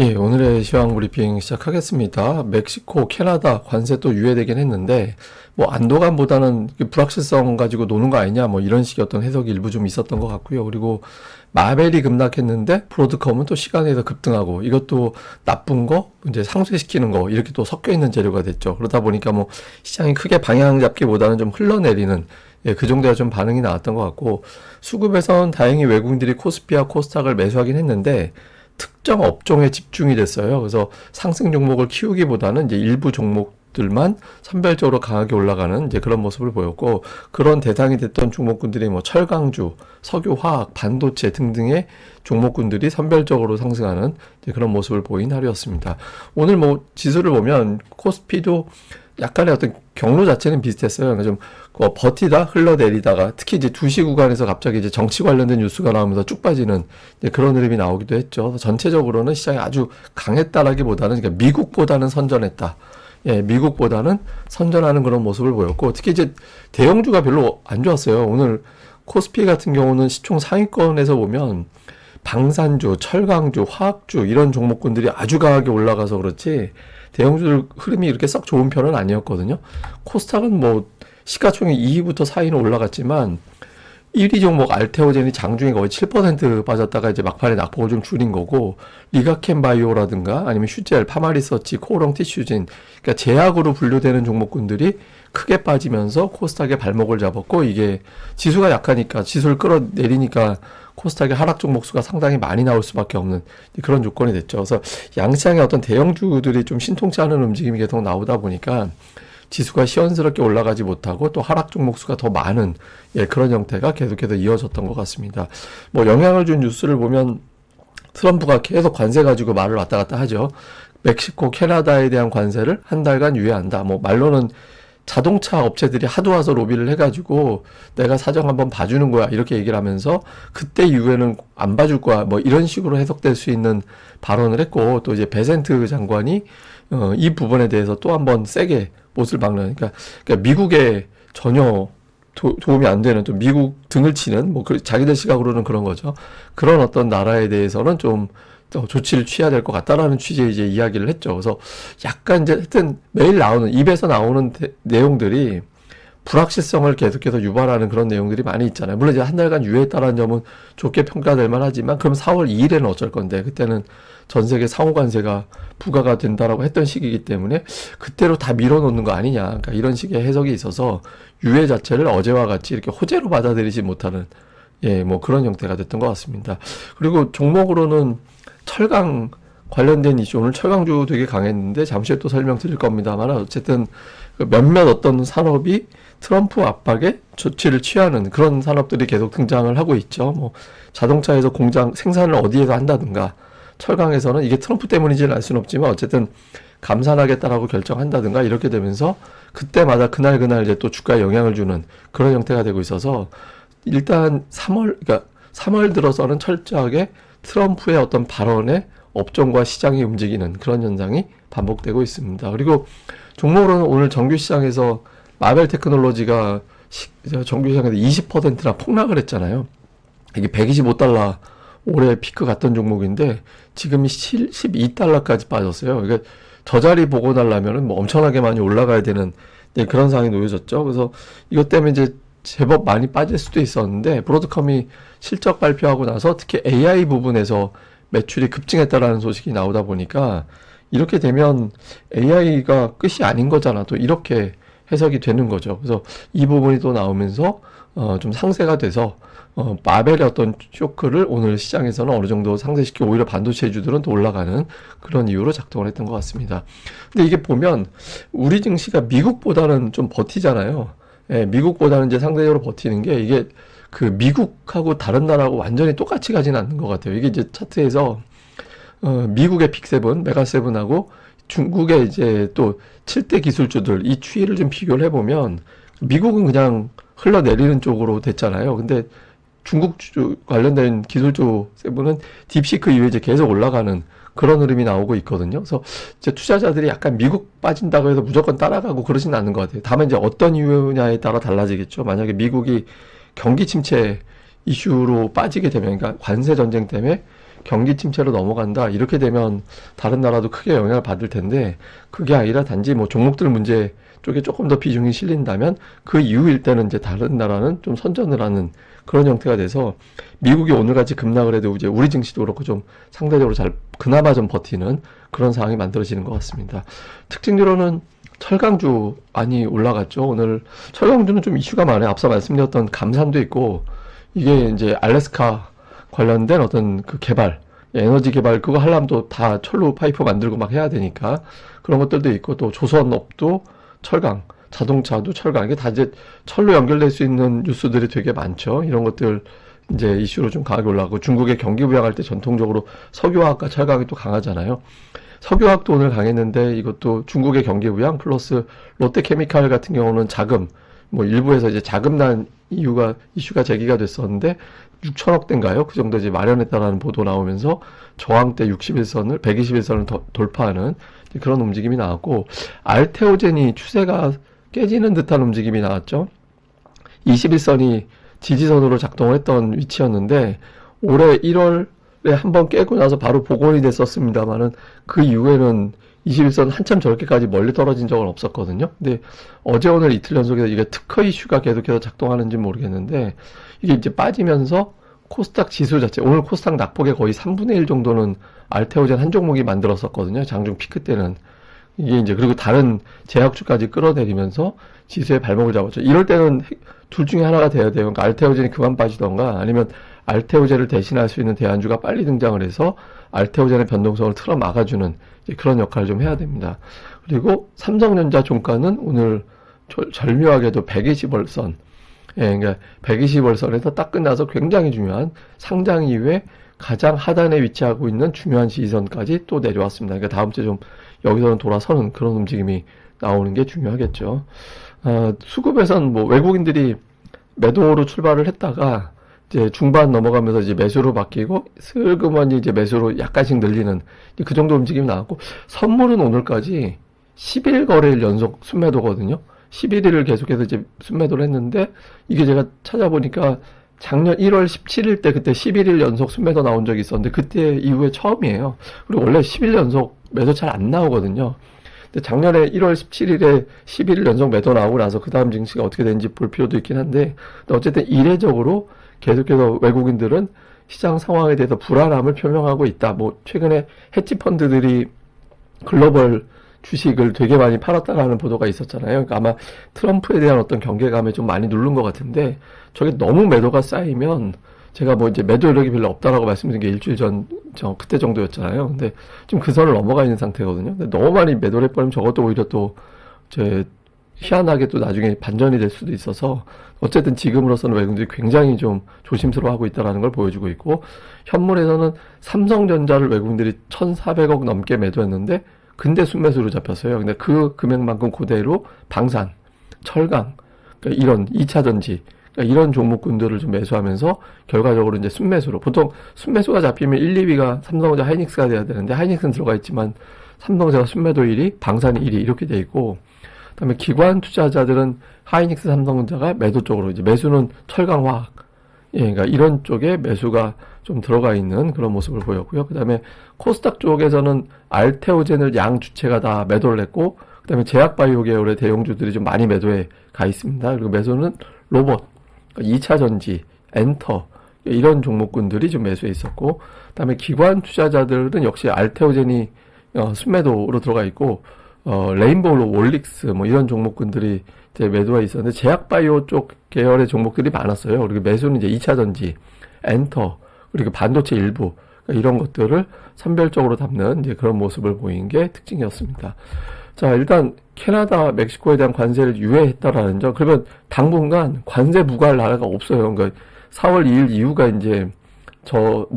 예, 오늘의 시황 브리핑 시작하겠습니다. 멕시코, 캐나다 관세 또 유예되긴 했는데, 뭐, 안도감보다는 불확실성 가지고 노는 거 아니냐, 뭐, 이런 식의 어떤 해석이 일부 좀 있었던 것 같고요. 그리고 마벨이 급락했는데, 브로드컴은 또 시간에서 급등하고, 이것도 나쁜 거, 이제 상쇄시키는 거, 이렇게 또 섞여 있는 재료가 됐죠. 그러다 보니까 뭐, 시장이 크게 방향 잡기보다는 좀 흘러내리는, 예, 그 정도가 좀 반응이 나왔던 것 같고, 수급에선 다행히 외국인들이 코스피와 코스닥을 매수하긴 했는데, 특정 업종에 집중이 됐어요. 그래서 상승 종목을 키우기보다는 이제 일부 종목들만 선별적으로 강하게 올라가는 이제 그런 모습을 보였고, 그런 대상이 됐던 종목군들이 뭐 철강주, 석유화학, 반도체 등등의 종목군들이 선별적으로 상승하는 이제 그런 모습을 보인 하루였습니다. 오늘 뭐 지수를 보면 코스피도 약간의 어떤 경로 자체는 비슷했어요. 그러니까 좀 버티다 흘러내리다가 특히 이제 2시 구간에서 갑자기 이제 정치 관련된 뉴스가 나오면서 쭉 빠지는 이제 그런 흐름이 나오기도 했죠. 전체적으로는 시장이 아주 강했다라기보다는 그러니까 미국보다는 선전했다. 예, 미국보다는 선전하는 그런 모습을 보였고, 특히 이제 대형주가 별로 안 좋았어요. 오늘 코스피 같은 경우는 시총 상위권에서 보면 방산주, 철강주, 화학주 이런 종목군들이 아주 강하게 올라가서 그렇지 대형주들 흐름이 이렇게 썩 좋은 편은 아니었거든요. 코스닥은 뭐 시가총액 2위부터 4위는 올라갔지만 1위 종목 알테오젠이 장중에 거의 7% 빠졌다가 이제 막판에 낙폭을 좀 줄인 거고, 리가켄 바이오라든가 아니면 슈젤, 파마리서치, 코오롱 티슈진, 그러니까 제약으로 분류되는 종목군들이 크게 빠지면서 코스닥의 발목을 잡았고, 이게 지수가 약하니까 지수를 끌어내리니까 코스닥의 하락 종목 수가 상당히 많이 나올 수밖에 없는 그런 조건이 됐죠. 그래서 양시장의 어떤 대형주들이 좀 신통치 않은 움직임이 계속 나오다 보니까 지수가 시원스럽게 올라가지 못하고 또 하락 종목 수가 더 많은, 예, 그런 형태가 계속해서 이어졌던 것 같습니다. 뭐 영향을 준 뉴스를 보면 트럼프가 계속 관세 가지고 말을 왔다 갔다 하죠. 멕시코, 캐나다에 대한 관세를 한 달간 유예한다. 뭐 말로는 자동차 업체들이 하도 와서 로비를 해가지고 내가 사정 한번 봐주는 거야 이렇게 얘기를 하면서 그때 이후에는 안 봐줄 거야 뭐 이런 식으로 해석될 수 있는 발언을 했고, 또 이제 베센트 장관이 이 부분에 대해서 또 한번 세게 못을 박는, 그러니까 미국에 전혀 도움이 안 되는, 또 미국 등을 치는 뭐 자기들 시각으로는 그런 거죠. 그런 어떤 나라에 대해서는 좀 조치를 취해야 될 것 같다라는 취지의 이제 이야기를 했죠. 그래서 약간 이제 하여튼 매일 나오는 입에서 나오는 내용들이 불확실성을 계속해서 유발하는 그런 내용들이 많이 있잖아요. 물론 이제 한 달간 유예했다는 점은 좋게 평가될 만하지만, 그럼 4월 2일에는 어쩔 건데, 그때는 전 세계 상호관세가 부과가 된다라고 했던 시기이기 때문에 그때로 다 밀어놓는 거 아니냐, 그러니까 이런 식의 해석이 있어서 유예 자체를 어제와 같이 이렇게 호재로 받아들이지 못하는, 예, 뭐 그런 형태가 됐던 것 같습니다. 그리고 종목으로는 철강 관련된 이슈, 오늘 철강주 되게 강했는데 잠시 후에 또 설명드릴 겁니다만, 어쨌든 몇몇 어떤 산업이 트럼프 압박에 조치를 취하는 그런 산업들이 계속 등장을 하고 있죠. 뭐 자동차에서 공장 생산을 어디에서 한다든가, 철강에서는 이게 트럼프 때문인지는 알 수는 없지만 어쨌든 감산하겠다라고 결정한다든가 이렇게 되면서 그때마다 그날 이제 또 주가에 영향을 주는 그런 형태가 되고 있어서, 일단 3월 들어서는 철저하게 트럼프의 어떤 발언에 업종과 시장이 움직이는 그런 현상이 반복되고 있습니다. 그리고 종목으로는 오늘 정규 시장에서 마벨 테크놀로지가 정규 시장에서 20%나 폭락을 했잖아요. 이게 125달러 올해 피크 갔던 종목인데 지금이 12달러까지 빠졌어요. 그러니까 저 자리 보고 나려면은 뭐 엄청나게 많이 올라가야 되는, 네, 그런 상황이 놓여졌죠. 그래서 이것 때문에 이제 제법 많이 빠질 수도 있었는데, 브로드컴이 실적 발표하고 나서 특히 AI 부분에서 매출이 급증했다라는 소식이 나오다 보니까 이렇게 되면 AI가 끝이 아닌 거잖아, 또 이렇게 해석이 되는 거죠. 그래서 이 부분이 또 나오면서 좀 상쇄가 돼서 마벨의 어떤 쇼크를 오늘 시장에서는 어느 정도 상쇄시키고 오히려 반도체주들은 또 올라가는 그런 이유로 작동을 했던 것 같습니다. 근데 이게 보면 우리 증시가 미국보다는 좀 버티잖아요. 예, 미국보다는 이제 상대적으로 버티는 게, 이게 그 미국하고 다른 나라하고 완전히 똑같이 가지는 않는 것 같아요. 이게 이제 차트에서 미국의 빅7, 메가7하고 중국의 이제 또 7대 기술주들 이 추이를 좀 비교를 해보면 미국은 그냥 흘러내리는 쪽으로 됐잖아요. 근데 중국 관련된 기술주 세븐은 딥시크 이후에 이제 계속 올라가는 그런 흐름이 나오고 있거든요. 그래서 이제 투자자들이 약간 미국 빠진다고 해서 무조건 따라가고 그러지는 않는 것 같아요. 다만 이제 어떤 이유냐에 따라 달라지겠죠. 만약에 미국이 경기 침체 이슈로 빠지게 되면, 그러니까 관세 전쟁 때문에 경기 침체로 넘어간다. 이렇게 되면 다른 나라도 크게 영향을 받을 텐데 그게 아니라 단지 뭐 종목들 문제 쪽에 조금 더 비중이 실린다면 그 이후일 때는 이제 다른 나라는 좀 선전을 하는 그런 형태가 돼서 미국이 오늘같이 급락을 해도 이제 우리 증시도 그렇고 좀 상대적으로 잘 그나마 좀 버티는 그런 상황이 만들어지는 것 같습니다. 특징적으로는 철강주 많이 올라갔죠. 오늘 철강주는 좀 이슈가 많아요. 앞서 말씀드렸던 감산도 있고 이게 이제 알래스카 관련된 어떤 그 개발, 에너지 개발 그거 하려면 또 다 철로 파이프 만들고 막 해야 되니까 그런 것들도 있고 또 조선업도 철강, 자동차도 철강 이게 다 이제 철로 연결될 수 있는 뉴스들이 되게 많죠. 이런 것들 이제 이슈로 좀 강하게 올라가고 중국의 경기 부양할 때 전통적으로 석유화학과 철강이 또 강하잖아요. 석유화학도 오늘 강했는데 이것도 중국의 경기 부양 플러스 롯데케미칼 같은 경우는 자금 뭐 일부에서 이제 자금 난 이슈가 제기가 됐었는데 6천억 대인가요? 그 정도 이제 마련했다라는 보도 나오면서 저항대 61선을 121선을 돌파하는 그런 움직임이 나왔고 알테오젠이 추세가 깨지는 듯한 움직임이 나왔죠. 21선이 지지선으로 작동을 했던 위치였는데 올해 1월에 한번 깨고 나서 바로 복원이 됐었습니다만은 그 이후에는 21선 한참 저렇게까지 멀리 떨어진 적은 없었거든요. 근데 어제 오늘 이틀 연속해서 이게 특허 이슈가 계속해서 작동하는지 모르겠는데 이게 이제 빠지면서 코스닥 지수 자체 오늘 코스닥 낙폭의 거의 3분의 1 정도는 알테오젠 한 종목이 만들었었거든요. 장중 피크 때는 이게 이제 그리고 다른 제약주까지 끌어내리면서 지수의 발목을 잡았죠. 이럴 때는 둘 중에 하나가 돼야 돼요. 그러니까 알테오젠이 그만 빠지던가 아니면 알테오젠을 대신할 수 있는 대안주가 빨리 등장을 해서 알테오젠의 변동성을 틀어 막아주는 그런 역할을 좀 해야 됩니다. 그리고 삼성전자 종가는 오늘 절묘하게도 120월선, 그러니까 120월선에서 딱 끝나서 굉장히 중요한 상장 이후에 가장 하단에 위치하고 있는 중요한 지지선까지 또 내려왔습니다. 그러니까 다음 주에 좀 여기서는 돌아서는 그런 움직임이 나오는 게 중요하겠죠. 수급에선 뭐 외국인들이 매도로 출발을 했다가 이제 중반 넘어가면서 이제 매수로 바뀌고 슬그머니 이제 매수로 약간씩 늘리는 그 정도 움직임이 나왔고 선물은 오늘까지 10일 거래일 연속 순매도거든요. 11일을 계속해서 이제 순매도를 했는데 이게 제가 찾아보니까 작년 1월 17일 때 그때 11일 연속 순매도 나온 적이 있었는데 그때 이후에 처음이에요. 그리고 원래 10일 연속 매도 잘 안 나오거든요. 근데 작년에 1월 17일에 11일 연속 매도 나오고 나서 그 다음 증시가 어떻게 되는지 볼 필요도 있긴 한데 어쨌든 이례적으로 계속해서 외국인들은 시장 상황에 대해서 불안함을 표명하고 있다. 뭐 최근에 헤지 펀드들이 글로벌 주식을 되게 많이 팔았다가 하는 보도가 있었잖아요. 그러니까 아마 트럼프에 대한 어떤 경계감에 좀 많이 누른 것 같은데 저게 너무 매도가 쌓이면 제가 뭐 이제 매도 여력이 별로 없다라고 말씀드린 게 일주일 전 그때 정도였잖아요. 근데 지금 그 선을 넘어가 있는 상태거든요. 근데 너무 많이 매도를 해버리면 저것도 오히려 또 희한하게 또 나중에 반전이 될 수도 있어서 어쨌든 지금으로서는 외국인들이 굉장히 좀 조심스러워하고 있다는 걸 보여주고 있고 현물에서는 삼성전자를 외국인들이 1,400억 넘게 매도했는데 근데 순매수로 잡혔어요. 근데 그 금액만큼 그대로 방산, 철강, 그러니까 이런 2차전지 그러니까 이런 종목군들을 좀 매수하면서 결과적으로 이제 순매수로 보통 순매수가 잡히면 1, 2위가 삼성전자 하이닉스가 돼야 되는데 하이닉스는 들어가 있지만 삼성전자가 순매도 1위, 방산이 1위 이렇게 돼 있고 그다음에 기관 투자자들은 하이닉스 삼성전자가 매도 쪽으로 이제 매수는 철강화학 그러니까 이런 쪽에 매수가 좀 들어가 있는 그런 모습을 보였고요. 그다음에 코스닥 쪽에서는 알테오젠을 양 주체가 다 매도를 했고 그다음에 제약바이오 계열의 대형주들이 좀 많이 매도에 가 있습니다. 그리고 매수는 로봇, 2차 전지, 엔터 이런 종목군들이 좀 매수해 있었고 그다음에 기관 투자자들은 역시 알테오젠이 순매도로 들어가 있고 레인보우 월릭스 뭐 이런 종목군들이 이제 매도가 있었는데 제약바이오 쪽 계열의 종목들이 많았어요. 그리고 매수는 이제 2차 전지, 엔터 그리고 반도체 일부 이런 것들을 선별적으로 담는 이제 그런 모습을 보인 게 특징이었습니다. 자, 일단 캐나다, 멕시코에 대한 관세를 유예했다라는 점. 그러면 당분간 관세 부과할 나라가 없어요. 그러니까 4월 2일 이후가 이제 저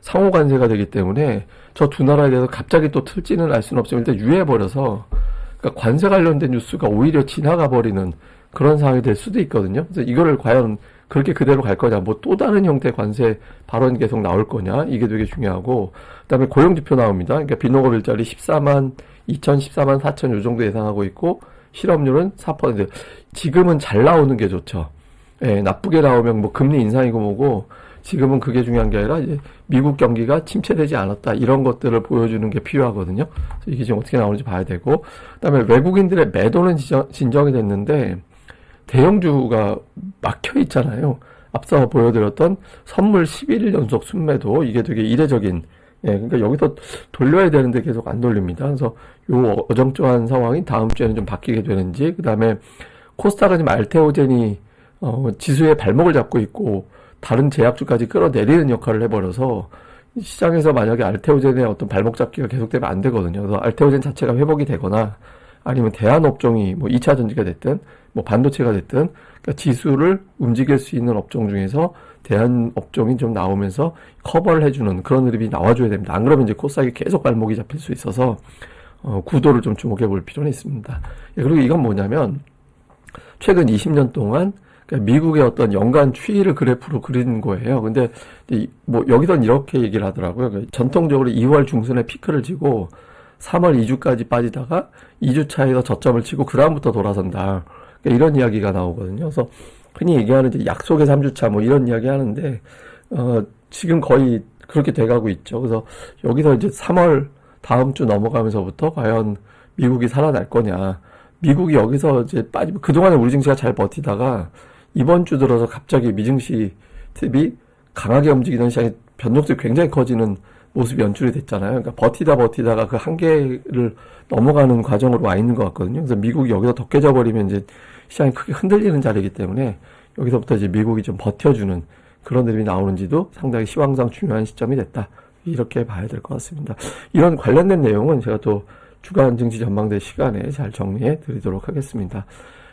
상호 관세가 되기 때문에 저 두 나라에 대해서 갑자기 또 틀지는 알 수는 없지만 일단 유예해버려서 그러니까 관세 관련된 뉴스가 오히려 지나가 버리는 그런 상황이 될 수도 있거든요. 그래서 이거를 과연 그렇게 그대로 갈 거냐, 뭐 또 다른 형태의 관세 발언이 계속 나올 거냐, 이게 되게 중요하고, 그 다음에 고용지표 나옵니다. 그러니까 비농업 일자리 14만 4천 요 정도 예상하고 있고, 실업률은 4%. 지금은 잘 나오는 게 좋죠. 예, 나쁘게 나오면 뭐 금리 인상이고 뭐고, 지금은 그게 중요한 게 아니라 이제 미국 경기가 침체되지 않았다 이런 것들을 보여주는 게 필요하거든요. 그래서 이게 지금 어떻게 나오는지 봐야 되고, 그다음에 외국인들의 매도는 진정이 됐는데 대형주가 막혀 있잖아요. 앞서 보여드렸던 선물 11일 연속 순매도 이게 되게 이례적인, 그러니까 여기서 돌려야 되는데 계속 안 돌립니다. 그래서 요 어정쩡한 상황이 다음 주에는 좀 바뀌게 되는지, 그 다음에 코스닥은 지금 알테오젠이 지수의 발목을 잡고 있고 다른 제약주까지 끌어내리는 역할을 해버려서 시장에서 만약에 알테오젠의 어떤 발목 잡기가 계속되면 안 되거든요. 그래서 알테오젠 자체가 회복이 되거나 아니면 대한 업종이 뭐 2차 전지가 됐든 뭐 반도체가 됐든, 그러니까 지수를 움직일 수 있는 업종 중에서 대한 업종이 좀 나오면서 커버를 해주는 그런 흐름이 나와줘야 됩니다. 안 그러면 이제 코스닥이 계속 발목이 잡힐 수 있어서 구도를 좀 주목해 볼 필요는 있습니다. 그리고 이건 뭐냐면 최근 20년 동안 그러니까 미국의 어떤 연간 추이를 그래프로 그린 거예요. 근데 뭐 여기선 이렇게 얘기를 하더라고요. 그러니까 전통적으로 2월 중순에 피크를 치고 3월 2주까지 빠지다가 2주 차에서 저점을 치고 그 다음부터 돌아선다. 그러니까 이런 이야기가 나오거든요. 그래서 흔히 얘기하는 이제 약속의 3주차 뭐 이런 이야기 하는데 지금 거의 그렇게 돼가고 있죠. 그래서 여기서 이제 3월 다음 주 넘어가면서부터 과연 미국이 살아날 거냐. 미국이 여기서 이제 빠지면 그동안에 우리 증시가 잘 버티다가 이번 주 들어서 갑자기 미증시 팁이 강하게 움직이는 시장이 변동성이 굉장히 커지는 모습이 연출이 됐잖아요. 그러니까 버티다가 그 한계를 넘어가는 과정으로 와 있는 것 같거든요. 그래서 미국이 여기서 더 깨져버리면 이제 시장이 크게 흔들리는 자리이기 때문에 여기서부터 이제 미국이 좀 버텨주는 그런 흐름이 나오는지도 상당히 시황상 중요한 시점이 됐다. 이렇게 봐야 될 것 같습니다. 이런 관련된 내용은 제가 또 주간 증시 전망대 시간에 잘 정리해 드리도록 하겠습니다.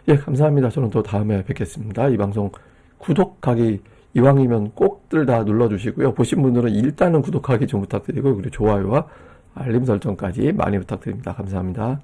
예, 감사합니다. 저는 또 다음에 뵙겠습니다. 이 방송 구독하기 이왕이면 꼭들 다 눌러주시고요. 보신 분들은 일단은 구독하기 좀 부탁드리고, 그리고 좋아요와 알림 설정까지 많이 부탁드립니다. 감사합니다.